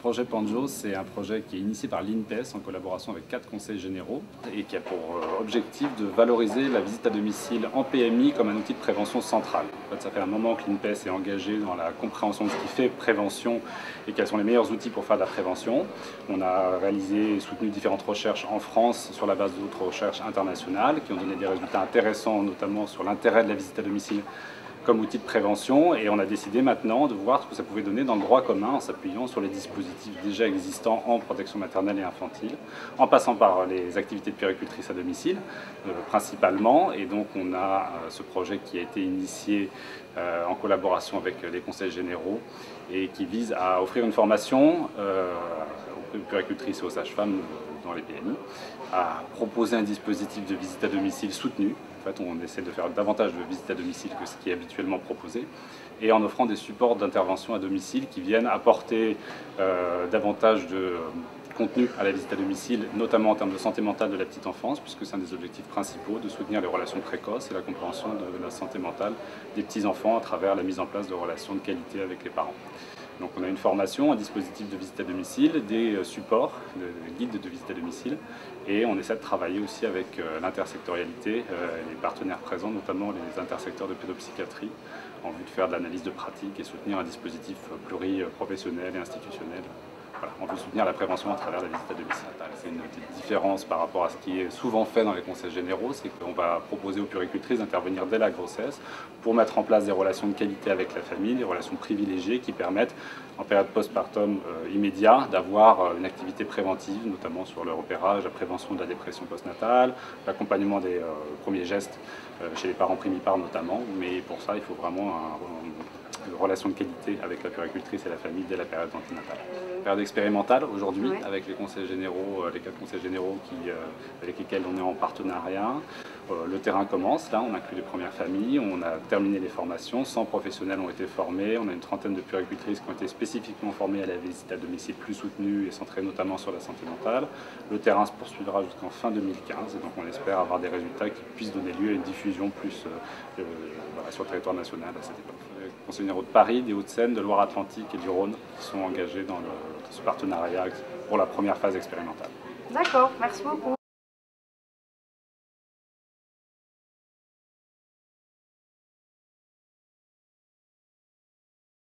projet Panjo, c'est un projet qui est initié par l'INPES en collaboration avec 4 conseils généraux et qui a pour objectif de valoriser la visite à domicile en PMI comme un outil de prévention central. En fait, ça fait un moment que l'INPES est engagé dans la compréhension de ce qui fait prévention et quels sont les meilleurs outils pour faire de la prévention. On a réalisé et soutenu différentes recherches en France sur la base d'autres recherches internationales qui ont donné des résultats intéressants, notamment sur l'intérêt de la visite à domicile comme outil de prévention, et on a décidé maintenant de voir ce que ça pouvait donner dans le droit commun en s'appuyant sur les dispositifs déjà existants en protection maternelle et infantile, en passant par les activités de puéricultrice à domicile principalement. Et donc on a ce projet qui a été initié en collaboration avec les conseils généraux et qui vise à offrir une formation aux puéricultrices et aux sages-femmes dans les PMI, à proposer un dispositif de visite à domicile soutenu. En fait, on essaie de faire davantage de visites à domicile que ce qui est habituellement proposé, et en offrant des supports d'intervention à domicile qui viennent apporter davantage de contenu à la visite à domicile, notamment en termes de santé mentale de la petite enfance, puisque c'est un des objectifs principaux de soutenir les relations précoces et la compréhension de la santé mentale des petits-enfants à travers la mise en place de relations de qualité avec les parents. Donc on a une formation, un dispositif de visite à domicile, des supports, des guides de visite à domicile, et on essaie de travailler aussi avec l'intersectorialité, les partenaires présents, notamment les intersecteurs de pédopsychiatrie, en vue de faire de l'analyse de pratique et soutenir un dispositif pluriprofessionnel et institutionnel. Voilà, on veut soutenir la prévention à travers la visite à domicile. C'est une petite différence par rapport à ce qui est souvent fait dans les conseils généraux, c'est qu'on va proposer aux puéricultrices d'intervenir dès la grossesse pour mettre en place des relations de qualité avec la famille, des relations privilégiées qui permettent, en période postpartum immédiat, d'avoir une activité préventive, notamment sur le repérage, la prévention de la dépression postnatale, l'accompagnement des premiers gestes chez les parents primipares notamment, mais pour ça il faut vraiment une relation de qualité avec la puéricultrice et la famille dès la période anténatale. Période expérimentale aujourd'hui, ouais, avec les conseils généraux, les 4 conseils généraux avec lesquels on est en partenariat. Le terrain commence, là on inclut les premières familles, on a terminé les formations, 100 professionnels ont été formés, on a une trentaine de puéricultrices qui ont été spécifiquement formées à la visite à domicile plus soutenue et centrée notamment sur la santé mentale. Le terrain se poursuivra jusqu'en fin 2015 et donc on espère avoir des résultats qui puissent donner lieu à une diffusion plus sur le territoire national à cette époque. Les conseils généraux de Paris, des Hauts-de-Seine, de Loire-Atlantique et du Rhône qui sont engagés dans ce partenariat pour la première phase expérimentale. D'accord, merci beaucoup.